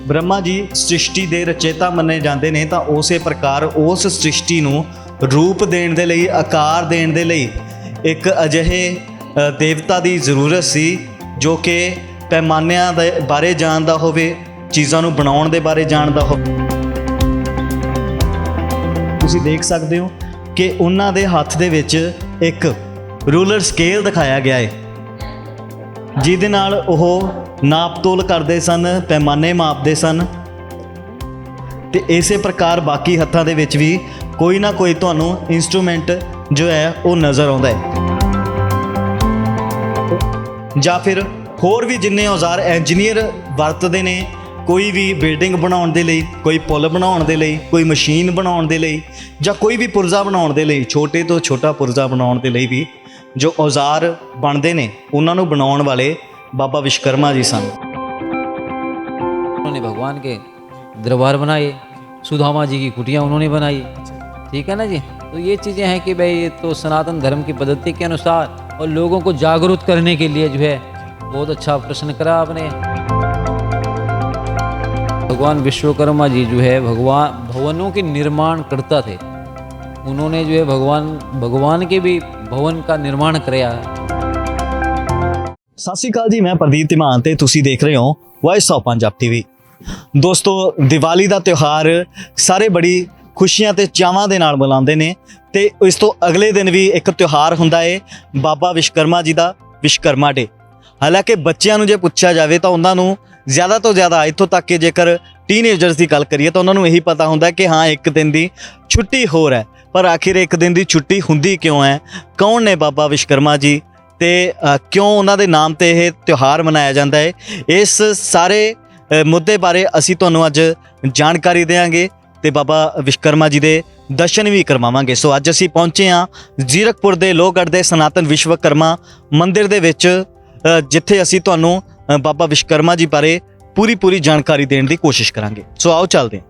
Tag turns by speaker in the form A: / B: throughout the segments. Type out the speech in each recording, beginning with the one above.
A: ब्रह्मा जी सृष्टि के रचेता मन्ने जाते हैं, तो उस प्रकार उस सृष्टि नूं रूप देण दे लई, आकार देण दे लई एक अजिहे देवता की जरूरत सी जो कि पैमानिਆਂ ਦੇ बारे जानता होवे, चीज़ां नूं बनाउण दे बारे जानता हो। तुसीं देख सकते हो कि उन्हां दे हत्थ दे विच एक रूलर स्केल दिखाया गया है, जिहदे नाल ओह नाप तोल करते सन, पैमाने मापते सन। तो इस प्रकार बाकी हत्थां दे विच भी कोई ना कोई तुहानूं इंस्ट्रूमेंट जो है वो नज़र आउंदा है, जां फिर होर भी जिन्ने औजार इंजीनियर वरतते ने, कोई भी बिल्डिंग बनाउण दे लई, कोई पुल बनाउण दे लई, कोई मशीन बनाउण दे लई, जां कोई भी पुरजा बनाउण दे लई, छोटे तो छोटा पुरजा बनाउण दे लई भी जो औजार बनते ने उन्हां नूं बनाउण वाले बाबा विश्वकर्मा जी सन।
B: उन्होंने भगवान के दरबार बनाए, सुदामा जी की कुटिया उन्होंने बनाई, ठीक है ना जी। तो ये चीज़ें हैं कि भाई ये तो सनातन धर्म की पद्धति के अनुसार और लोगों को जागरूक करने के लिए जो है बहुत अच्छा प्रश्न करा आपने। भगवान विश्वकर्मा जी जो है भगवान भवनों के निर्माण करता थे, उन्होंने जो है भगवान के भी भवन का निर्माण कराया।
A: सत श्री अकाल जी, मैं प्रदीप धीमान ते तुसी देख रहे हो वॉइस ऑफ पंजाब टीवी। दोस्तों, दिवाली का त्यौहार सारे बड़ी खुशियां ते चावां दे नाल मनाउंदे ने, ते इस तो अगले दिन भी एक त्यौहार हुंदा है बाबा विश्वकर्मा जी का विश्वकर्मा डे। हालांकि बच्चों जो पूछा जाए तो उन्होंने ज़्यादा तो ज़्यादा इत्थों तक कि जेकर टीनेजर्स की गल करिए तो उन्होंने यही पता होंदा कि हाँ एक दिन की छुट्टी होर है, पर आखिर एक दिन की छुट्टी हुंदी क्यों है, कौन ने बाबा विश्वकर्मा जी, ते क्यों उन्हां दे नाम ते यह त्यौहार मनाया जाता है, इस सारे मुद्दे बारे असी तुहानूं अज जानकारी देंगे ते बाबा विश्वकर्मा जी के दर्शन भी करवावांगे। सो अज असी पहुँचे हाँ जीरकपुर के लोहगढ़ के सनातन विश्वकर्मा मंदिर दे विच, जिथे असी तुहानूं बाबा विश्वकर्मा जी बारे पूरी जानकारी देने की कोशिश करांगे। सो आओ चलते हैं।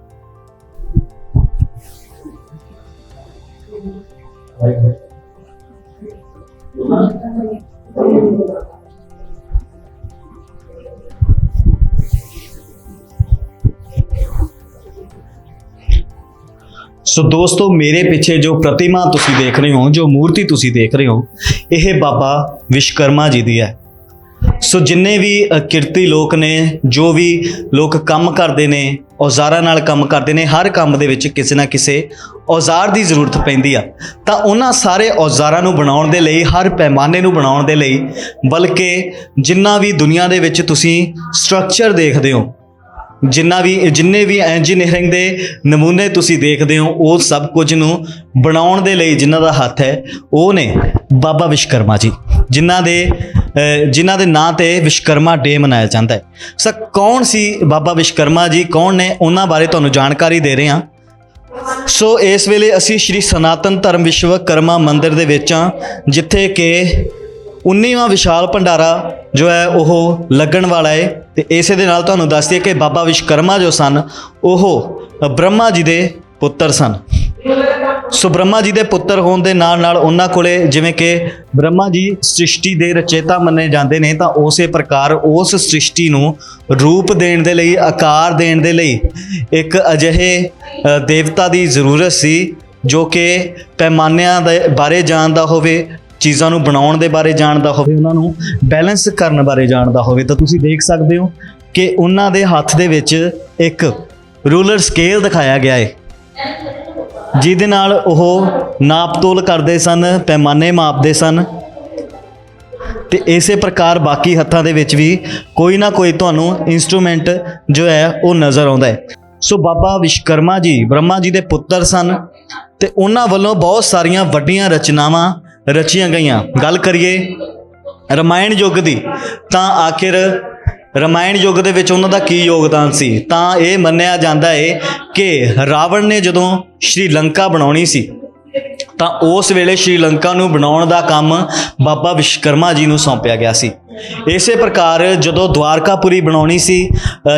A: सो दोस्तों, मेरे पीछे जो प्रतिमा तुसी देख रहे हो, जो मूर्ति तुसी देख रहे हो, यह बाबा विश्वकर्मा जी दी है। सो जिन्ने भी किरती लोग ने, जो भी लोग काम करते हैं, औजारां नाल काम करते हैं, हर काम दे विच किसी ना किसी औजार की जरूरत पैंदी आ, तां उन्हां सारे औजारां नूं बनाउण दे लई, हर पैमाने नूं बनाउण दे लई, बल्कि जिन्ना भी दुनिया दे विच तुसी स्ट्रक्चर देखदे हो, जिन्ने भी इंजीनियरिंग के नमूने तुसी देखते हो, वो सब कुछ नूं बनाउण दे लई जिन्हां दा हत्थ है वो ने बाबा विश्वकर्मा जी, जिन्हां दे नां ते विश्वकर्मा डे मनाया जाता है। सर कौन सी बाबा विश्वकर्मा जी, कौन ने, उन्हां बारे तुहानूं जानकारी दे रहे हैं। सो इस वेले असी श्री सनातन धर्म विश्वकर्मा मंदिर दे विच हां, जिथे कि 19वां विशाल भंडारा जो है वह लगन वाला है। तो इस दे नाल तुहानूं दस दिए कि बाबा विश्वकर्मा जो सन वह ब्रह्मा जी दे पुत्र सन। सो ब्रह्मा जी दे पुत्र होने दे नाल नाल उन्हां कोले जिवें कि ब्रह्मा जी सृष्टि के रचेता मन्ने जाते हैं, तो उस प्रकार उस सृष्टि नूं रूप देण दे लई, आकार देण दे लई एक अजिहे देवता की जरूरत सी जो कि पैमानिਆਂ दे बारे जानता होवे, चीज़ां नूं बनाउण दे बारे जानता होवे, उन्हां नूं बैलेंस करन बारे जानता होवे। तो तुसीं देख सकते हो कि उन्हां दे हत्थ दे विच एक रूलर स्केल दिखाया गया है, जिहदे नाल ओह नाप तोल करते सन, पैमाने मापते सन। तो इस प्रकार बाकी हत्थां दे विच भी कोई ना कोई तुहानूं इंस्ट्रूमेंट जो है वो नज़र आउंदा है। सो बाबा विश्वकर्मा जी ब्रह्मा जी दे पुत्र सन, ते उन्हां वल्लों बहुत सारियां वड्डियां रचनावां रचियां गईयां। गल करिए रामायण युग दी, तां आखिर रामायण युग दे विच उन्हां दा की योगदान सी, तां ये मन्निया जाता है कि रावण ने जदों श्रीलंका बनाउणी सी, तां उस वेले श्रीलंका नूं बनाउण दा काम बाबा विश्वकर्मा जी नूं सौंपिया गया सी। इस प्रकार जदों द्वारकापुरी बनाउणी सी,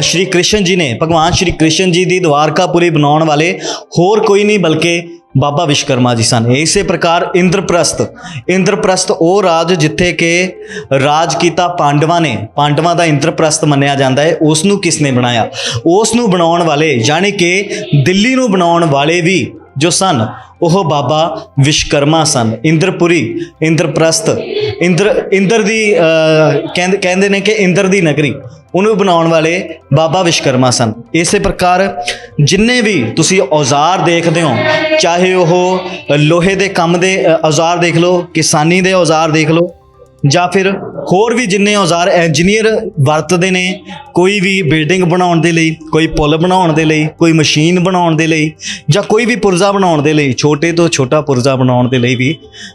A: श्री कृष्ण जी ने, भगवान श्री कृष्ण जी की द्वारकापुरी बनाउण वाले होर कोई नहीं बल्कि ਬਾਬਾ ਵਿਸ਼ਵਕਰਮਾ ਜੀ ਸਨ। ਇਸੇ ਪ੍ਰਕਾਰ ਇੰਦਰਪ੍ਰਸਥ ਉਹ ਰਾਜ ਜਿੱਥੇ ਕਿ ਰਾਜ ਕੀਤਾ ਪਾਂਡਵਾਂ ਨੇ, ਪਾਂਡਵਾਂ ਦਾ ਇੰਦਰਪ੍ਰਸਥ ਮੰਨਿਆ ਜਾਂਦਾ ਹੈ। ਉਸ ਨੂੰ ਕਿਸ ਨੇ ਬਣਾਇਆ? ਉਸ ਨੂੰ ਬਣਾਉਣ ਵਾਲੇ ਯਾਨੀ ਕਿ ਦਿੱਲੀ ਨੂੰ ਬਣਾਉਣ ਵਾਲੇ ਵੀ ਜੋ ਸਨ ਉਹ ਬਾਬਾ ਵਿਸ਼ਵਕਰਮਾ ਸਨ। ਇੰਦਰਪੁਰੀ, ਇੰਦਰਪ੍ਰਸਥ, ਇੰਦਰ ਦੀ ਕਹਿੰਦੇ ਨੇ ਕਿ ਇੰਦਰ ਦੀ ਨਗਰੀ, ਉਹਨੂੰ ਬਣਾਉਣ ਵਾਲੇ ਬਾਬਾ ਵਿਸ਼ਵਕਰਮਾ ਸਨ। ਇਸੇ ਪ੍ਰਕਾਰ ਜਿੰਨੇ ਵੀ ਤੁਸੀਂ ਔਜ਼ਾਰ ਦੇਖਦੇ ਹੋ, ਚਾਹੇ ਉਹ ਲੋਹੇ ਦੇ ਕੰਮ ਦੇ ਔਜ਼ਾਰ ਦੇਖ ਲਓ, ਕਿਸਾਨੀ ਦੇ ਔਜ਼ਾਰ ਦੇਖ ਲਓ, ਜਾਂ ਫਿਰ ਹੋਰ ਵੀ ਜਿੰਨੇ ਔਜ਼ਾਰ ਇੰਜੀਨੀਅਰ ਵਰਤਦੇ ਨੇ, ਕੋਈ ਵੀ ਬਿਲਡਿੰਗ ਬਣਾਉਣ ਦੇ ਲਈ, ਕੋਈ ਪੁਲ ਬਣਾਉਣ ਦੇ ਲਈ, ਕੋਈ ਮਸ਼ੀਨ ਬਣਾਉਣ ਦੇ ਲਈ, ਜਾਂ ਕੋਈ ਵੀ ਪੁਰਜ਼ਾ ਬਣਾਉਣ ਦੇ ਲਈ, ਛੋਟੇ ਤੋਂ ਛੋਟਾ ਪੁਰਜ਼ਾ ਬਣਾਉਣ ਦੇ ਲਈ ਵੀ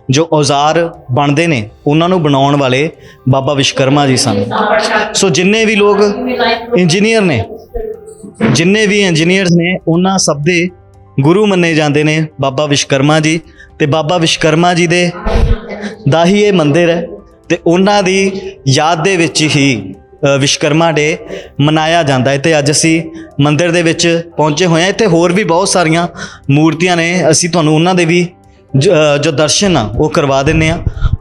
A: ਜੋ ਔਜ਼ਾਰ ਬਣਦੇ ਨੇ ਉਹਨਾਂ ਨੂੰ ਬਣਾਉਣ ਵਾਲੇ ਬਾਬਾ ਵਿਸ਼ਵਕਰਮਾ ਜੀ ਸਨ। ਸੋ ਜਿੰਨੇ ਵੀ ਲੋਕ ਇੰਜੀਨੀਅਰ ਨੇ, ਜਿੰਨੇ ਵੀ ਇੰਜੀਨੀਅਰਸ ਨੇ, ਉਹਨਾਂ ਸਭ ਦੇ ਗੁਰੂ ਮੰਨੇ ਜਾਂਦੇ ਨੇ ਬਾਬਾ ਵਿਸ਼ਵਕਰਮਾ ਜੀ। ਤੇ ਬਾਬਾ ਵਿਸ਼ਵਕਰਮਾ ਜੀ ਦਾ ਹੀ ਇਹ ਮੰਦਿਰ ਹੈ ਤੇ ਉਹਨਾਂ ਦੀ ਯਾਦ ਦੇ ਵਿੱਚ ਹੀ ਵਿਸ਼ਵਕਰਮਾ ਡੇ ਮਨਾਇਆ ਜਾਂਦਾ ਹੈ। ਤੇ ਅੱਜ ਅਸੀਂ ਮੰਦਿਰ ਦੇ ਵਿੱਚ ਪਹੁੰਚੇ ਹੋਏ ਹਾਂ। ਇੱਥੇ ਹੋਰ ਵੀ ਬਹੁਤ ਸਾਰੀਆਂ ਮੂਰਤੀਆਂ ਨੇ, ਅਸੀਂ ਤੁਹਾਨੂੰ ਉਹਨਾਂ ਦੇ ਵੀ ਜੋ ਦਰਸ਼ਨ ਆ ਉਹ ਕਰਵਾ ਦਿੰਦੇ ਹਾਂ।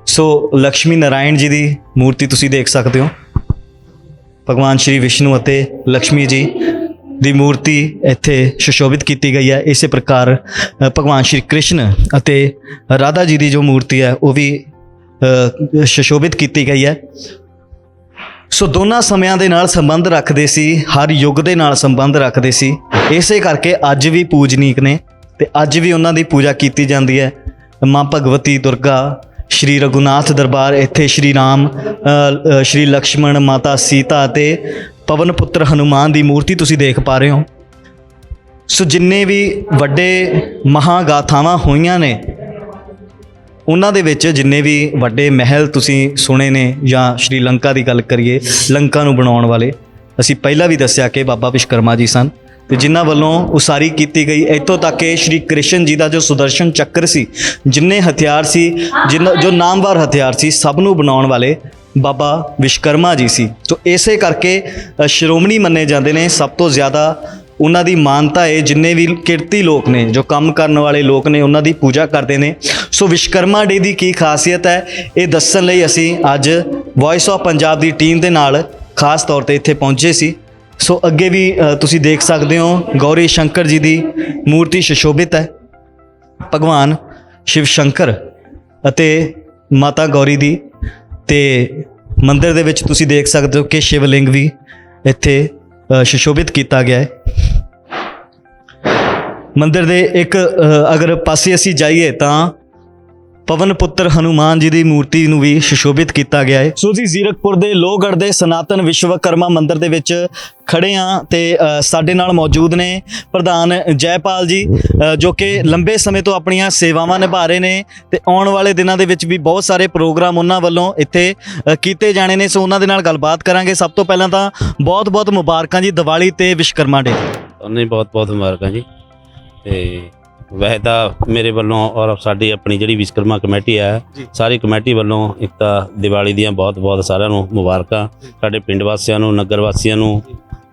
A: ਸੋ ਲక్ష్ਮੀ ਨਾਰਾਇਣ ਜੀ ਦੀ ਮੂਰਤੀ ਤੁਸੀਂ ਦੇਖ ਸਕਦੇ ਹੋ। ਭਗਵਾਨ ਸ਼੍ਰੀ ਵਿਸ਼ਨੂੰ ਅਤੇ ਲక్ష్ਮੀ ਜੀ ਦੀ ਮੂਰਤੀ ਇੱਥੇ ਸੁਸ਼ੋਭਿਤ ਕੀਤੀ ਗਈ ਹੈ। ਇਸੇ ਪ੍ਰਕਾਰ ਭਗਵਾਨ ਸ਼੍ਰੀ ਕ੍ਰਿਸ਼ਨ ਅਤੇ ਰਾਧਾ ਜੀ ਦੀ ਜੋ ਮੂਰਤੀ ਹੈ ਉਹ ਵੀ ਸੁਸ਼ੋਭਿਤ ਕੀਤੀ ਗਈ ਹੈ। ਸੋ ਦੋਨਾਂ ਸਮਿਆਂ ਦੇ ਨਾਲ ਸੰਬੰਧ ਰੱਖਦੇ ਸੀ, ਹਰ ਯੁੱਗ ਦੇ ਨਾਲ ਸੰਬੰਧ ਰੱਖਦੇ ਸੀ। ਇਸੇ ਕਰਕੇ ਅੱਜ ਵੀ ਪੂਜਨੀਕ ਨੇ ਤੇ ਅੱਜ ਵੀ ਉਹਨਾਂ ਦੀ ਪੂਜਾ ਕੀਤੀ ਜਾਂਦੀ ਹੈ। ਮਾਂ ਭਗਵਤੀ, ਦੁਰਗਾ, ਸ਼੍ਰੀ ਰਘੁਨਾਥ ਦਰਬਾਰ, ਇੱਥੇ ਸ਼੍ਰੀ ਰਾਮ, ਸ਼੍ਰੀ ਲਕਸ਼ਮਣ, ਮਾਤਾ ਸੀਤਾ ਅਤੇ ਪਵਨ ਪੁੱਤਰ ਹਨੂਮਾਨ ਦੀ ਮੂਰਤੀ ਤੁਸੀਂ ਦੇਖ ਪਾ ਰਹੇ ਹੋ। ਸੋ ਜਿੰਨੇ ਵੀ ਵੱਡੇ ਮਹਾਗਾਥਾਵਾਂ ਹੋਈਆਂ ਨੇ ਉਹਨਾਂ ਦੇ ਵਿੱਚ ਜਿੰਨੇ ਵੀ ਵੱਡੇ ਮਹਿਲ ਤੁਸੀਂ ਸੁਣੇ ਨੇ, ਜਾਂ ਸ਼੍ਰੀ ਲੰਕਾ ਦੀ ਗੱਲ ਕਰੀਏ, ਲੰਕਾ ਨੂੰ ਬਣਾਉਣ ਵਾਲੇ ਅਸੀਂ ਪਹਿਲਾਂ ਵੀ ਦੱਸਿਆ ਕਿ ਬਾਬਾ ਵਿਸ਼ਵਕਰਮਾ ਜੀ ਸਨ ਤੇ ਜਿਨ੍ਹਾਂ ਵੱਲੋਂ ਉਸਾਰੀ ਕੀਤੀ ਗਈ। ਇੱਥੋਂ ਤੱਕ ਕਿ ਸ਼੍ਰੀ ਕ੍ਰਿਸ਼ਨ ਜੀ ਦਾ ਜੋ ਸੁਦਰਸ਼ਨ ਚੱਕਰ ਸੀ, ਜਿੰਨੇ ਹਥਿਆਰ ਸੀ, ਜੋ ਨਾਮਵਰ ਹਥਿਆਰ ਸੀ, ਸਭ ਨੂੰ ਬਣਾਉਣ ਵਾਲੇ ਬਾਬਾ ਵਿਸ਼ਵਕਰਮਾ ਜੀ ਸੀ। ਸੋ ਇਸੇ ਕਰਕੇ ਸ਼੍ਰੋਮਣੀ ਮੰਨੇ ਜਾਂਦੇ ਨੇ। ਸਭ ਤੋਂ ਜ਼ਿਆਦਾ ਉਹਨਾਂ ਦੀ ਮਾਨਤਾ ਹੈ, ਜਿੰਨੇ ਵੀ ਕਿਰਤੀ ਲੋਕ ਨੇ, ਜੋ ਕੰਮ ਕਰਨ ਵਾਲੇ ਲੋਕ ਨੇ, ਉਹਨਾਂ ਦੀ ਪੂਜਾ ਕਰਦੇ ਨੇ। ਸੋ ਵਿਸ਼ਵਕਰਮਾ ਡੇ ਦੀ ਕੀ ਖਾਸੀਅਤ ਹੈ ਇਹ ਦੱਸਣ ਲਈ ਅਸੀਂ ਅੱਜ voice of Punjab the team ਦੇ ਨਾਲ ਖਾਸ ਤੌਰ ਤੇ ਇੱਥੇ ਪਹੁੰਚੇ ਸੀ। ਸੋ ਅੱਗੇ ਵੀ ਤੁਸੀਂ ਦੇਖ ਸਕਦੇ ਹੋ ਗੌਰੀ ਸ਼ੰਕਰ ਜੀ ਦੀ ਮੂਰਤੀ ਸੁਸ਼ੋਭਿਤ ਹੈ। ਭਗਵਾਨ ਸ਼ਿਵ ਸ਼ੰਕਰ ਅਤੇ ਮਾਤਾ ਗੌਰੀ ਦੀ, ਤੇ ਮੰਦਿਰ ਦੇ ਵਿੱਚ ਤੁਸੀਂ ਦੇਖ ਸਕਦੇ ਹੋ ਕਿ ਸ਼ਿਵਲਿੰਗ ਵੀ ਇੱਥੇ ਸੁਸ਼ੋਭਿਤ ਕੀਤਾ ਗਿਆ ਹੈ। ਮੰਦਿਰ ਦੇ ਇੱਕ ਅਗਰ ਪਾਸੇ ਅਸੀਂ ਜਾਈਏ ਤਾਂ ਪਵਨ ਪੁੱਤਰ ਹਨੂਮਾਨ ਜੀ ਦੀ ਮੂਰਤੀ ਨੂੰ ਵੀ ਸੁਸ਼ੋਭਿਤ ਕੀਤਾ ਗਿਆ ਹੈ। ਸੋ ਅਸੀਂ ਜ਼ੀਰਕਪੁਰ ਦੇ ਲੋਹਗੜ੍ਹ ਦੇ ਸਨਾਤਨ ਵਿਸ਼ਵਕਰਮਾ ਮੰਦਿਰ ਦੇ ਵਿੱਚ ਖੜੇ ਹਾਂ ਤੇ ਸਾਡੇ ਨਾਲ ਮੌਜੂਦ ਨੇ ਪ੍ਰਧਾਨ ਜੈਪਾਲ ਜੀ, ਜੋ ਕਿ ਲੰਬੇ ਸਮੇਂ ਤੋਂ ਆਪਣੀਆਂ ਸੇਵਾਵਾਂ ਨਿਭਾ ਰਹੇ ਨੇ ਤੇ ਆਉਣ ਵਾਲੇ ਦਿਨਾਂ ਦੇ ਵਿੱਚ ਵੀ ਬਹੁਤ ਸਾਰੇ ਪ੍ਰੋਗਰਾਮ ਉਹਨਾਂ ਵੱਲੋਂ ਇੱਥੇ ਕੀਤੇ ਜਾਣੇ ਨੇ। ਸੋ ਉਹਨਾਂ ਦੇ ਨਾਲ ਗੱਲਬਾਤ ਕਰਾਂਗੇ। ਸਭ ਤੋਂ ਪਹਿਲਾਂ ਤਾਂ ਬਹੁਤ ਬਹੁਤ ਮੁਬਾਰਕਾਂ ਜੀ ਦੀਵਾਲੀ ਤੇ ਵਿਸ਼ਵਕਰਮਾ ਡੇ।
C: ਤੁਹਾਨੂੰ ਬਹੁਤ ਬਹੁਤ ਮੁਬਾਰਕਾਂ ਜੀ। ਤੇ ਵੈਸੇ ਤਾਂ ਮੇਰੇ ਵੱਲੋਂ ਔਰ ਸਾਡੀ ਆਪਣੀ ਜਿਹੜੀ ਵਿਸ਼ਵਕਰਮਾ ਕਮੇਟੀ ਹੈ, ਸਾਰੀ ਕਮੇਟੀ ਵੱਲੋਂ ਇੱਕ ਤਾਂ ਦੀਵਾਲੀ ਦੀਆਂ ਬਹੁਤ ਬਹੁਤ ਸਾਰਿਆਂ ਨੂੰ ਮੁਬਾਰਕਾਂ। ਸਾਡੇ ਪਿੰਡ ਵਾਸੀਆਂ ਨੂੰ, ਨਗਰ ਵਾਸੀਆਂ ਨੂੰ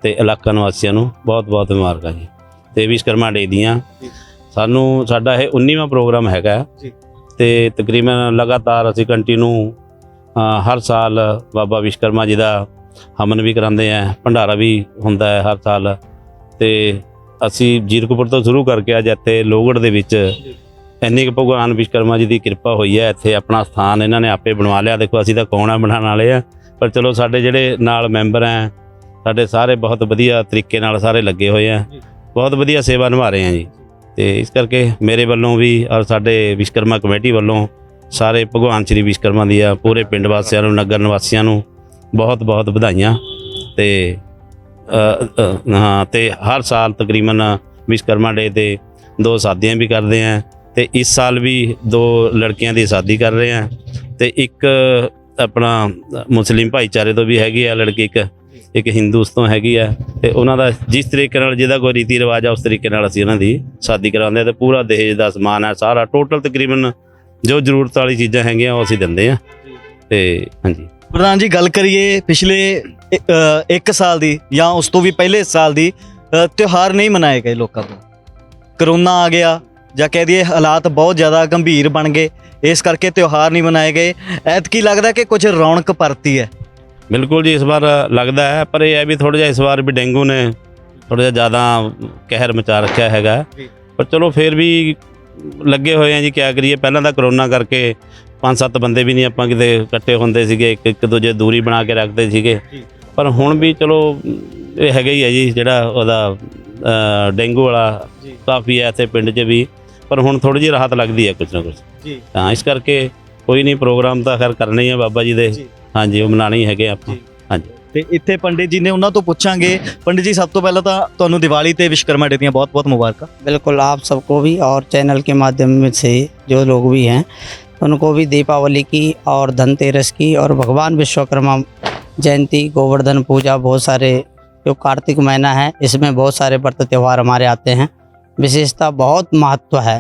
C: ਤੇ ਇਲਾਕਾ ਨਿਵਾਸੀਆਂ ਨੂੰ ਬਹੁਤ ਬਹੁਤ ਮੁਬਾਰਕਾਂ ਜੀ। ਤੇ ਵਿਸ਼ਵਕਰਮਾ ਡੇ ਦੀਆਂ ਸਾਡਾ ਇਹ 19ਵਾਂ ਪ੍ਰੋਗਰਾਮ ਹੈਗਾ ਤੇ ਤਕਰੀਬਨ ਲਗਾਤਾਰ ਅਸੀਂ ਕੰਟੀਨਿਊ ਹਰ ਸਾਲ ਬਾਬਾ ਵਿਸ਼ਵਕਰਮਾ ਜੀ ਦਾ ਹਵਨ ਵੀ ਕਰਾਉਂਦੇ ਆ, ਭੰਡਾਰਾ ਵੀ ਹੁੰਦਾ ਹੈ ਹਰ ਸਾਲ। ਤੇ ਅਸੀਂ ਜ਼ੀਰਕਪੁਰ ਤੋਂ ਸ਼ੁਰੂ ਕਰਕੇ ਅੱਜ ਇੱਥੇ ਲੋਹਗੜ੍ਹ ਦੇ ਵਿੱਚ ਇੰਨੀ ਕੁ ਭਗਵਾਨ ਵਿਸ਼ਵਕਰਮਾ ਜੀ ਦੀ ਕਿਰਪਾ ਹੋਈ ਹੈ। ਇੱਥੇ ਆਪਣਾ ਸਥਾਨ ਇਹਨਾਂ ਨੇ ਆਪੇ ਬਣਵਾ ਲਿਆ। ਦੇਖੋ ਅਸੀਂ ਤਾਂ ਕੌਣ ਆ ਬਣਾਉਣ ਵਾਲੇ ਆ, ਪਰ ਚਲੋ ਸਾਡੇ ਜਿਹੜੇ ਨਾਲ ਮੈਂਬਰ ਹੈ ਸਾਡੇ ਸਾਰੇ ਬਹੁਤ ਵਧੀਆ ਤਰੀਕੇ ਨਾਲ ਸਾਰੇ ਲੱਗੇ ਹੋਏ ਆ, ਬਹੁਤ ਵਧੀਆ ਸੇਵਾ ਨਿਭਾ ਰਹੇ ਆ ਜੀ। ਤੇ ਇਸ ਕਰਕੇ ਮੇਰੇ ਵੱਲੋਂ ਵੀ ਔਰ ਸਾਡੇ ਵਿਸ਼ਵਕਰਮਾ ਕਮੇਟੀ ਵੱਲੋਂ ਸਾਰੇ ਭਗਵਾਨ ਸ਼੍ਰੀ ਵਿਸ਼ਵਕਰਮਾ ਦੀਆਂ ਪੂਰੇ ਪਿੰਡ ਵਾਸੀਆਂ ਨੂੰ, ਨਗਰ ਨਿਵਾਸੀਆਂ ਨੂੰ ਬਹੁਤ ਬਹੁਤ ਵਧਾਈਆਂ। ਤੇ ਹਾਂ, ਤੇ ਹਰ ਸਾਲ ਤਕਰੀਬਨ ਵਿਸ਼ਵਕਰਮਾ ਡੇ 'ਤੇ 2 ਸ਼ਾਦੀਆਂ ਵੀ ਕਰਦੇ ਹਾਂ ਤੇ ਇਸ ਸਾਲ ਵੀ 2 ਲੜਕੀਆਂ ਦੀ ਸ਼ਾਦੀ ਕਰ ਰਹੇ ਹਾਂ ਤੇ ਇੱਕ ਆਪਣਾ ਮੁਸਲਿਮ ਭਾਈਚਾਰੇ ਤੋਂ ਵੀ ਹੈਗੀ ਆ ਲੜਕੀ, ਇੱਕ ਹਿੰਦੂਸ ਤੋਂ ਹੈਗੀ ਆ। ਤੇ ਉਹਨਾਂ ਦਾ ਜਿਸ ਤਰੀਕੇ ਨਾਲ ਜਿਹਦਾ ਕੋਈ ਰੀਤੀ ਰਿਵਾਜ ਆ ਉਸ ਤਰੀਕੇ ਨਾਲ ਅਸੀਂ ਉਹਨਾਂ ਦੀ ਸ਼ਾਦੀ ਕਰਾਉਂਦੇ ਹਾਂ। ਤੇ ਪੂਰਾ ਦਹੇਜ ਦਾ ਸਮਾਨ ਹੈ ਸਾਰਾ, ਟੋਟਲ ਤਕਰੀਬਨ ਜੋ ਜ਼ਰੂਰਤ ਵਾਲੀ ਚੀਜ਼ਾਂ ਹੈਗੀਆਂ ਉਹ ਅਸੀਂ ਦਿੰਦੇ ਹਾਂ। ਤੇ ਹਾਂਜੀ
A: ਪ੍ਰਧਾਨ ਜੀ, ਗੱਲ ਕਰੀਏ ਪਿਛਲੇ 1 ਸਾਲ ਦੀ ਜਾਂ ਉਸ ਤੋਂ ਵੀ ਪਹਿਲੇ ਸਾਲ ਦੀ, ਤਿਉਹਾਰ ਨਹੀਂ ਮਨਾਏ ਗਏ ਲੋਕਾਂ ਤੋਂ। ਕਰੋਨਾ ਆ ਗਿਆ, ਜਾਂ ਕਹਿ ਦਈਏ ਹਾਲਾਤ ਬਹੁਤ ਜ਼ਿਆਦਾ ਗੰਭੀਰ ਬਣ ਗਏ, ਇਸ ਕਰਕੇ ਤਿਉਹਾਰ ਨਹੀਂ ਮਨਾਏ ਗਏ। ਐਤਕੀ ਲੱਗਦਾ ਕਿ ਕੁਝ ਰੌਣਕ ਪਰਤੀ ਹੈ।
C: ਬਿਲਕੁਲ ਜੀ, ਇਸ ਵਾਰ ਲੱਗਦਾ ਹੈ, ਪਰ ਇਹ ਹੈ ਵੀ ਥੋੜ੍ਹਾ ਜਿਹਾ ਇਸ ਵਾਰ ਵੀ ਡੇਂਗੂ ਨੇ ਥੋੜ੍ਹਾ ਜਿਹਾ ਜ਼ਿਆਦਾ ਕਹਿਰ ਮਚਾ ਰੱਖਿਆ ਹੈਗਾ। ਪਰ ਚਲੋ ਫਿਰ ਵੀ ਲੱਗੇ ਹੋਏ ਆ ਜੀ, ਕਿਆ ਕਰੀਏ। ਪਹਿਲਾਂ ਤਾਂ ਕਰੋਨਾ ਕਰਕੇ 5-7 ਬੰਦੇ ਵੀ ਨਹੀਂ ਆਪਾਂ ਕਿਤੇ ਇਕੱਠੇ ਹੁੰਦੇ ਸੀਗੇ, ਇੱਕ ਦੂਜੇ ਦੂਰੀ ਬਣਾ ਕੇ ਰੱਖਦੇ ਸੀਗੇ। ਪਰ ਹੁਣ ਵੀ ਚਲੋ ਇਹ ਹੈਗਾ ਹੀ ਹੈ ਜੀ, ਜਿਹੜਾ ਉਹਦਾ ਡੇਂਗੂ ਵਾਲਾ ਕਾਫੀ ਹੈ ਇੱਥੇ ਪਿੰਡ 'ਚ ਵੀ, ਪਰ ਹੁਣ ਥੋੜ੍ਹੀ ਜਿਹੀ ਰਾਹਤ ਲੱਗਦੀ ਹੈ ਕੁਛ ਨਾ ਕੁਛ। ਤਾਂ ਇਸ ਕਰਕੇ ਕੋਈ ਨਹੀਂ, ਪ੍ਰੋਗਰਾਮ ਤਾਂ ਖੈਰ ਕਰਨੇ ਹੀ ਆ ਬਾਬਾ ਜੀ ਦੇ, ਹਾਂਜੀ ਉਹ ਮਨਾਉਣੇ ਹੀ ਹੈਗੇ ਆਪਾਂ। ਹਾਂਜੀ,
A: ਤੇ ਇੱਥੇ ਪੰਡਿਤ ਜੀ ਨੇ, ਉਹਨਾਂ ਤੋਂ ਪੁੱਛਾਂਗੇ। पंडित जी, सब तो पहले तो ਤੁਹਾਨੂੰ ਦੀਵਾਲੀ ਤੇ ਵਿਸ਼ਵਕਰਮਾ ਡੇ ਦੀਆਂ बहुत बहुत मुबारक।
D: बिल्कुल, आप सबको भी और चैनल के माध्यम से जो लोग भी हैं उनको भी दीपावली की और धनतेरस की और भगवान विश्वकर्मा जयंती, गोवर्धन पूजा, बहुत सारे जो कार्तिक महीना है इसमें बहुत सारे व्रत त्यौहार हमारे आते हैं। विशेषता बहुत महत्व है,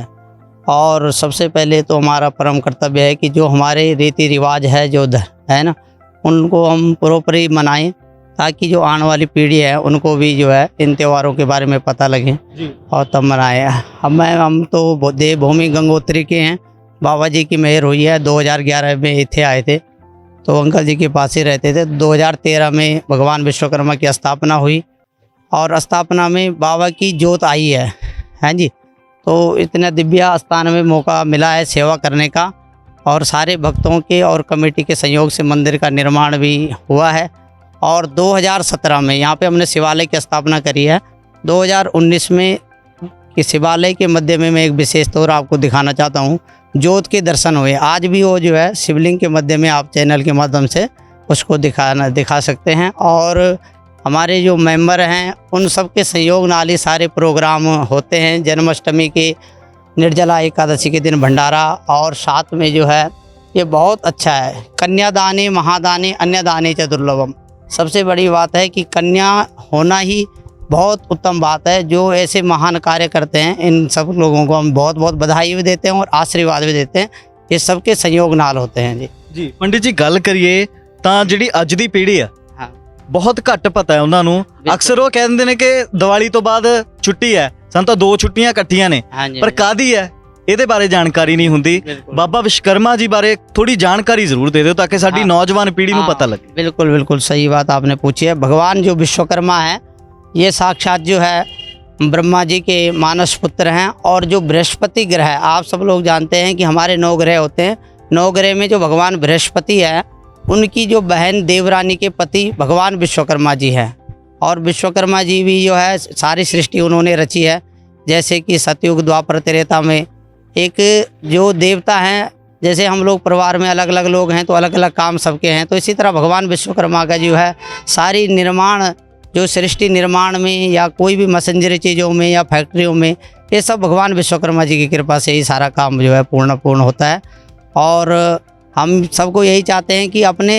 D: और सबसे पहले तो हमारा परम कर्तव्य है कि जो हमारे रीति रिवाज है जो है ना, उनको हम प्रॉपरली मनाएं, ताकि जो आने वाली पीढ़ी है उनको भी जो है इन त्योहारों के बारे में पता लगे और तब मनाएं। हम तो देवभूमि गंगोत्री के हैं। बाबा जी की मेहर हुई है, 2011 में इथे आए थे, तो अंकल जी के पास ही रहते थे। 2013 में भगवान विश्वकर्मा की स्थापना हुई, और स्थापना में बाबा की जोत आई है, हैं जी। तो इतना दिव्य स्थान में मौका मिला है सेवा करने का, और सारे भक्तों के और कमेटी के सहयोग से मंदिर का निर्माण भी हुआ है। और 2017 में यहाँ पे हमने शिवालय की स्थापना करी है। 2019 में कि शिवालय के मध्य में मैं एक विशेष तौर आपको दिखाना चाहता हूँ, जोत के दर्शन हुए। आज भी वो जो है शिवलिंग के मध्य में आप चैनल के माध्यम से उसको दिखा सकते हैं। और हमारे जो मेंबर हैं उन सब के सहयोग नाल ही सारे प्रोग्राम होते हैं। जन्माष्टमी के, निर्जला एकादशी के दिन भंडारा, और साथ में जो है ये बहुत अच्छा है, कन्यादाने महादाने अन्यदाने च दुर्लभम। सबसे बड़ी बात है कि कन्या होना ही बहुत उत्तम बात है। जो ऐसे महान कार्य करते हैं इन सब लोगों को हम बहुत बहुत बधाई भी देते हैं और आशीर्वाद भी देते हैं। ये सबके संयोग नाल होते हैं जी।
A: ਜੀ ਪੰਡਿਤ ਜੀ, ਗੱਲ ਕਰੀਏ ਤਾਂ ਜਿਹੜੀ ਅੱਜ ਦੀ ਪੀੜ੍ਹੀ ਆ,
D: हाँ,
A: ਬਹੁਤ ਘੱਟ ਪਤਾ ਹੈ ਉਹਨਾਂ ਨੂੰ। ਅਕਸਰ ਉਹ ਕਹਿ ਦਿੰਦੇ ਨੇ ਕਿ ਦੀਵਾਲੀ ਤੋਂ ਬਾਅਦ ਛੁੱਟੀ ਹੈ, ਸਾਨੂੰ ਤਾਂ 2 ਛੁੱਟੀਆਂ ਇਕੱਠੀਆਂ ਨੇ,
D: हाँ जी,
A: ਪਰ ਕਾਹਦੀ ਹੈ ਇਹਦੇ ਬਾਰੇ ਜਾਣਕਾਰੀ ਨਹੀਂ ਹੁੰਦੀ।
D: बिल्कुल।
A: ਬਾਬਾ ਵਿਸ਼ਵਕਰਮਾ ਜੀ ਬਾਰੇ ਥੋੜੀ ਜਾਣਕਾਰੀ ਜ਼ਰੂਰ ਦੇ ਦਿਓ ਤਾਂ ਕਿ ਸਾਡੀ
D: हाँ।
A: ਨੌਜਵਾਨ पीढ़ी ਨੂੰ
D: हाँ,
A: पता लगे।
D: बिल्कुल बिल्कुल सही बात आपने पूछी है। भगवान जो विश्वकर्मा है ये साक्षात जो है ब्रह्मा जी के मानस पुत्र हैं। और जो बृहस्पति ग्रह है, आप सब लोग जानते हैं कि हमारे 9 ग्रह होते हैं। 9 ग्रह में जो भगवान बृहस्पति है, उनकी जो बहन देवरानी के पति भगवान विश्वकर्मा जी हैं। और विश्वकर्मा जी भी जो है सारी सृष्टि उन्होंने रची है। जैसे कि सतयुग, द्वापर, त्रेता में एक जो देवता हैं, जैसे हम लोग परिवार में अलग अलग लोग हैं तो अलग अलग काम सबके हैं, तो इसी तरह भगवान विश्वकर्मा का जो है सारी निर्माण, जो सृष्टि निर्माण में या कोई भी मशीनरी चीज़ों में या फैक्ट्रियों में, ये सब भगवान विश्वकर्मा जी की कृपा से ही सारा काम जो है पूर्ण होता है। और हम सबको यही चाहते हैं कि अपने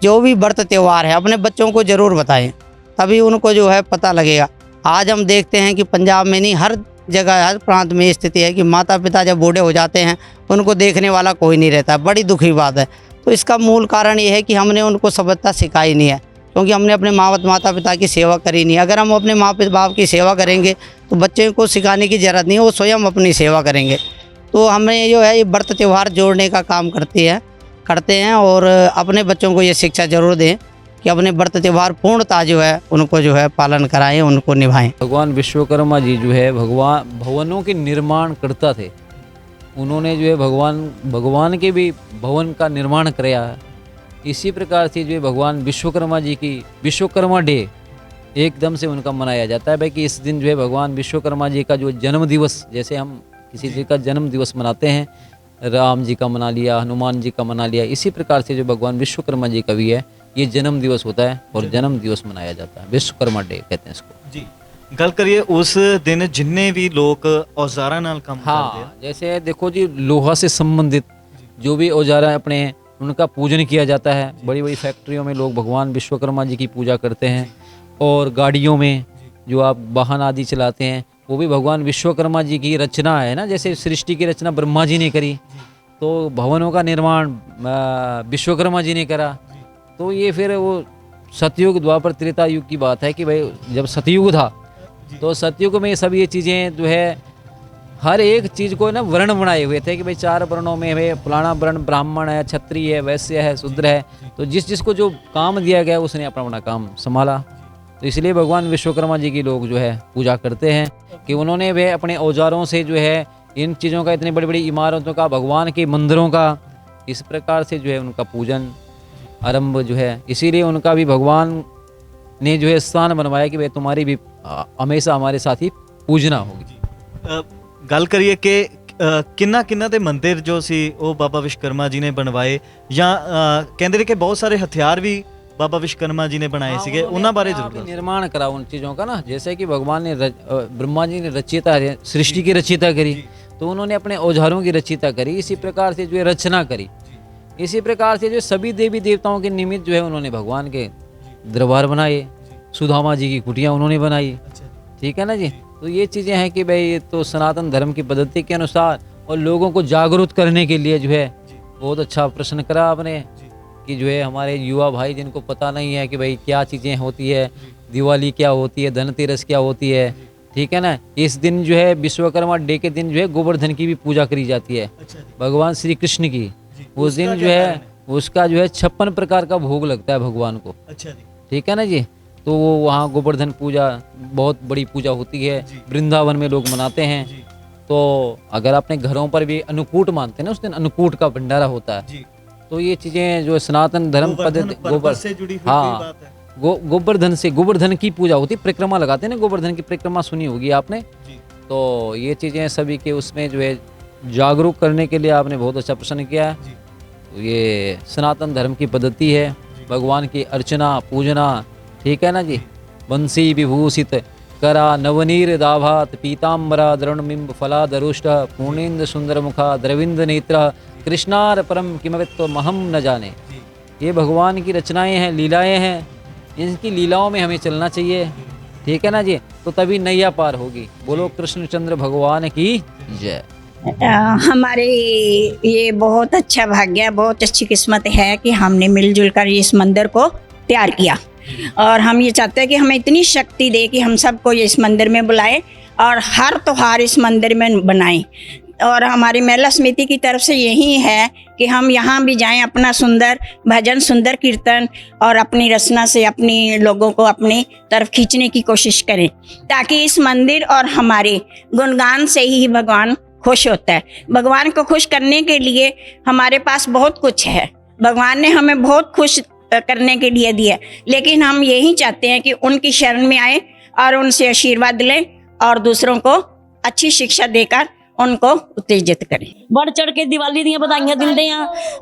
D: जो भी व्रत त्यौहार है अपने बच्चों को ज़रूर बताएं, तभी उनको जो है पता लगेगा। आज हम देखते हैं कि पंजाब में नहीं, हर जगह हर प्रांत में स्थिति है कि माता पिता जब बूढ़े हो जाते हैं उनको देखने वाला कोई नहीं रहता। बड़ी दुखी बात है। तो इसका मूल कारण ये है कि हमने उनको सभ्यता सिखाई नहीं है, क्योंकि हमने अपने माता पिता की सेवा करी नहीं। अगर हम अपने माँ बाप की सेवा करेंगे तो बच्चे को सिखाने की ज़रूरत नहीं है, वो स्वयं अपनी सेवा करेंगे। तो हमें जो है ये व्रत त्यौहार जोड़ने का काम करते हैं और अपने बच्चों को ये शिक्षा जरूर दें कि अपने व्रत त्यौहार पूर्णता जो है उनको जो है पालन कराएं, उनको निभाएं।
B: भगवान विश्वकर्मा जी जो है भवनों के निर्माण करता थे। उन्होंने जो है भगवान के भी भवन का निर्माण कराया है। इसी प्रकार से जो है भगवान विश्वकर्मा जी की विश्वकर्मा डे एकदम से उनका मनाया जाता है भाई, कि इस दिन जो है भगवान विश्वकर्मा जी का जो जन्म दिवस, जैसे हम किसी जी का जन्म दिवस मनाते हैं, राम जी का मना लिया, हनुमान जी का मना लिया, इसी प्रकार से जो भगवान विश्वकर्मा जी का भी है ये जन्म दिवस होता है और जन्म दिवस मनाया जाता है। विश्वकर्मा डे कहते हैं इसको
A: जी। गल करिए उस दिन जिन्ने भी लोग औजारा नाल काम करते हैं,
B: हाँ, जैसे देखो जी, लोहा से संबंधित जो भी औजार है अपने, उनका पूजन किया जाता है। बड़ी बड़ी फैक्ट्रियों में लोग भगवान विश्वकर्मा जी की पूजा करते हैं। और गाड़ियों में जो आप वाहन आदि चलाते हैं वो भी भगवान विश्वकर्मा जी की रचना है ना। जैसे सृष्टि की रचना ब्रह्मा जी ने करी, तो भवनों का निर्माण विश्वकर्मा जी ने करा। तो ये फिर वो सतयुग, द्वापर, त्रेता युग की बात है कि भाई जब सतयुग था तो सतयुग में सब ये चीज़ें जो है हर एक चीज़ को ना वर्ण बनाए हुए थे कि भाई 4 वर्णों में भाई फलाना वर्ण ब्राह्मण है, क्षत्रिय है, वैश्य है, शूद्र है। तो जिस जिसको जो काम दिया गया उसने अपना अपना काम संभाला। तो इसलिए भगवान विश्वकर्मा जी की लोग जो है पूजा करते हैं कि उन्होंने वे अपने औजारों से जो है इन चीज़ों का, इतनी बड़ी बड़ी इमारतों का, भगवान के मंदिरों का, इस प्रकार से जो है उनका पूजन आरंभ जो है। इसीलिए उनका भी भगवान ने जो है स्थान बनवाया कि भाई तुम्हारी भी हमेशा हमारे साथ ही पूजना होगी।
A: ਗੱਲ ਕਰੀਏ ਕਿ ਕਿੰਨਾ ਕਿੰਨਾ ਦੇ ਮੰਦਿਰ ਜੋ ਸੀ ਉਹ ਬਾਬਾ ਵਿਸ਼ਵਕਰਮਾ ਜੀ ਨੇ ਬਣਵਾਏ, ਜਾਂ ਕਹਿੰਦੇ ਨੇ ਕਿ बहुत सारे हथियार भी बाबा विश्वकर्मा जी ने बनाए सीगे, उन्हां बारे जरूर दसो।
B: निर्माण करा उन चीज़ों का ना, जैसे कि भगवान ने ब्रह्मा जी ने रचयिता सृष्टि की रचयिता करी, तो उन्होंने अपने औजारों की रचयिता करी। इसी प्रकार से जो है रचना करी। इसी प्रकार से जो सभी देवी देवताओं के निमित्त जो है उन्होंने भगवान के दरबार बनाए, सुदामा जी की कुटियाँ उन्होंने बनाई। ठीक है ना जी। तो ये चीज़ें हैं कि भाई ये तो सनातन धर्म की पद्धति के अनुसार और लोगों को जागरूक करने के लिए जो है बहुत अच्छा प्रश्न करा आपने कि जो है हमारे युवा भाई जिनको पता नहीं है कि भाई क्या चीज़ें होती है, दिवाली क्या होती है, धनतेरस क्या होती है। ठीक है ना। इस दिन जो है विश्वकर्मा डे के दिन जो है गोवर्धन की भी पूजा करी जाती है, भगवान श्री कृष्ण की। उस दिन जो है उसका जो है 56 प्रकार का भोग लगता है भगवान को। ठीक है ना जी। तो वो वहाँ गोवर्धन पूजा बहुत बड़ी पूजा होती है, वृंदावन में लोग मनाते हैं। तो अगर अपने घरों पर भी अन्नकूट मानते हैं ना, उस दिन अन्नकूट का भंडारा होता है। तो ये चीज़ें जो सनातन धर्म पद्धति गोबर
A: से जुड़ी हुई
B: हाँ
A: बात है।
B: गोवर्धन से, गोवर्धन की पूजा होती है, परिक्रमा लगाते हैं ना, गोवर्धन की परिक्रमा सुनी होगी आपने। तो ये चीज़ें सभी के उसमें जो है जागरूक करने के लिए आपने बहुत अच्छा प्रश्न किया है। तो ये सनातन धर्म की पद्धति है, भगवान की अर्चना पूजना। ठीक है ना जी। बंसी विभूषित करा नवनीर दाभात पीताम्बरा द्रोणबिंब फलादरुष्ट पूर्णेन्द्र सुंदर मुखा द्रविंद नेत्र कृष्णार परम किमवित्व महम न जाने। ये भगवान की रचनाएं हैं, लीलाएं हैं। इनकी लीलाओं में हमें चलना चाहिए। ठीक है ना जी। तो तभी नैया पार होगी। बोलो कृष्णचंद्र भगवान की जय।
E: हमारे ये बहुत अच्छा भाग्य, बहुत अच्छी किस्मत है कि हमने मिलजुल कर इस मंदिर को तैयार किया। और हम ये चाहते हैं कि हमें इतनी शक्ति दे कि हम सबको इस मंदिर में बुलाए और हर त्योहार इस मंदिर में बनाएं। और हमारी महिला समिति की तरफ से यही है कि हम यहाँ भी जाएं, अपना सुंदर भजन, सुंदर कीर्तन और अपनी रचना से अपनी लोगों को अपनी तरफ खींचने की कोशिश करें, ताकि इस मंदिर और हमारे गुणगान से ही भगवान खुश होता है। भगवान को खुश करने के लिए हमारे पास बहुत कुछ है, भगवान ने हमें बहुत खुश करने के लिए दिया, लेकिन हम यही चाहते हैं कि उनकी शरण में आए और उनसे आशीर्वाद लें और दूसरों को अच्छी शिक्षा देकर उनको उत्तेजित करें।
F: बढ़ चढ़ के दिवाली ਦੀਆਂ ਵਧਾਈਆਂ ਦਿੰਦੇ ਆ।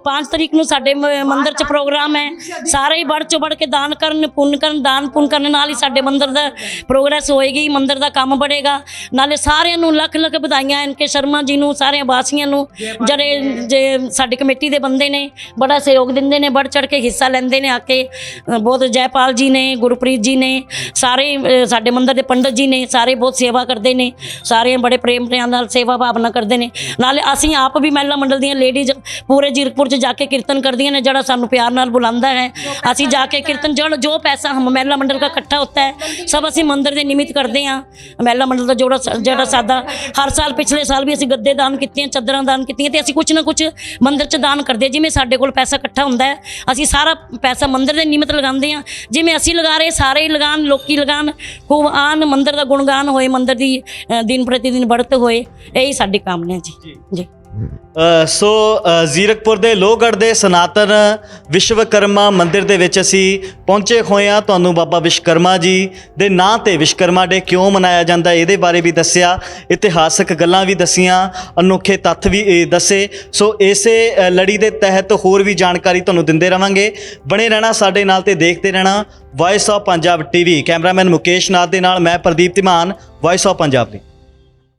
F: 5 ਤਰੀਕ ਨੂੰ ਸਾਡੇ ਮੰਦਿਰ 'ਚ ਪ੍ਰੋਗਰਾਮ ਹੈ। ਸਾਰੇ ਹੀ बढ़ ਚੋਂ बढ़ ਕੇ ਦਾਨ ਕਰਨ, ਪੁੰਨ ਕਰਨ, ਦਾਨ ਪੁੰਨ ਕਰਨ ਨਾਲ ਹੀ ਸਾਡੇ ਮੰਦਿਰ ਦਾ ਪ੍ਰੋਗਰੈਸ ਹੋਏਗੀ, ਮੰਦਿਰ ਦਾ ਕੰਮ बढ़ेगा। ਨਾਲੇ ਸਾਰਿਆਂ ਨੂੰ ਲੱਖ ਲੱਖ ਵਧਾਈਆਂ ਐਨ ਕੇ ਸ਼ਰਮਾ ਜੀ ਨੂੰ, ਸਾਰੇ ਵਾਸੀਆਂ ਨੂੰ, ਜਿਹੜੇ ਸਾਡੀ ਕਮੇਟੀ ਦੇ ਬੰਦੇ ਨੇ ਬੜਾ ਸਹਿਯੋਗ ਦਿੰਦੇ ਨੇ, बढ़ ਚੜ ਕੇ ਹਿੱਸਾ ਲੈਂਦੇ ਨੇ ਆ ਕੇ। ਬਹੁਤ ਜੈਪਾਲ ਜੀ ਨੇ, ਗੁਰਪ੍ਰੀਤ ਜੀ ਨੇ, ਸਾਰੇ ਸਾਡੇ ਮੰਦਿਰ ਦੇ ਪੰਡਤ ਜੀ ਨੇ, ਸਾਰੇ ਬਹੁਤ ਸੇਵਾ ਕਰਦੇ ਨੇ। ਸਾਰੇ ਬੜੇ ਪ੍ਰੇਮ ਪਿਆਰ ਨਾਲ ਸੇਵਾ ਭਾਵਨਾ ਕਰਦੇ ਨੇ। ਨਾਲੇ ਅਸੀਂ ਆਪ ਵੀ ਮਹਿਲਾ ਮੰਡਲ ਦੀਆਂ ਲੇਡੀਜ਼ ਪੂਰੇ ਜੀਰਕਪੁਰ 'ਚ ਜਾ ਕੇ ਕੀਰਤਨ ਕਰਦੀਆਂ ਨੇ। ਜਿਹੜਾ ਸਾਨੂੰ ਪਿਆਰ ਨਾਲ ਬੁਲਾਉਂਦਾ ਹੈ, ਅਸੀਂ ਜਾ ਕੇ ਕੀਰਤਨ, जो पैसा हम महिला मंडल का इकट्ठा होता है सब असी मंदिर के निमित्त करते हैं। महिला मंडल का जोड़ा सादा हर साल, पिछले साल भी असी गद्दे दान किए, चादर दान की, असी कुछ ना कुछ मंदिर च दान करते हैं। जिमें साडे कोल पैसा इकट्ठा होंदा है, असी सारा पैसा मंदिर के निमित्त लगाते हैं। जिमें असी लगा रहे सारे ही लगान, लोकी लगान, खूब आन, मंदिर का गुणगान होए, मंदिर की दिन प्रतिदिन बढ़त होए, यही साडी कामना है जी। जी
A: ਸੋ ਜ਼ੀਰਕਪੁਰ ਦੇ ਲੋਹਗੜ੍ਹ ਦੇ ਸਨਾਤਨ ਵਿਸ਼ਵਕਰਮਾ ਮੰਦਿਰ ਦੇ ਵਿੱਚ ਅਸੀਂ ਪਹੁੰਚੇ ਹੋਏ ਹਾਂ। ਤੁਹਾਨੂੰ ਬਾਬਾ ਵਿਸ਼ਵਕਰਮਾ ਜੀ ਦੇ ਨਾਂ ਤੇ ਵਿਸ਼ਵਕਰਮਾ ਡੇ ਕਿਉਂ ਮਨਾਇਆ ਜਾਂਦਾ ਇਹਦੇ ਬਾਰੇ ਵੀ ਦੱਸਿਆ, ਇਤਿਹਾਸਕ ਗੱਲਾਂ ਵੀ ਦੱਸੀਆਂ, ਅਨੋਖੇ ਤੱਥ ਵੀ ਦੱਸੇ। ਸੋ ਇਸੇ ਲੜੀ ਦੇ ਤਹਿਤ ਹੋਰ ਵੀ ਜਾਣਕਾਰੀ ਤੁਹਾਨੂੰ ਦਿੰਦੇ ਰਵਾਂਗੇ। ਬਣੇ ਰਹਿਣਾ ਸਾਡੇ ਨਾਲ ਤੇ ਦੇਖਦੇ ਰਹਿਣਾ voice of Punjab TV. Cameraman Mukesh Nath ਦੇ ਨਾਲ ਮੈਂ Pradeep Dhiman, voice of Punjab the.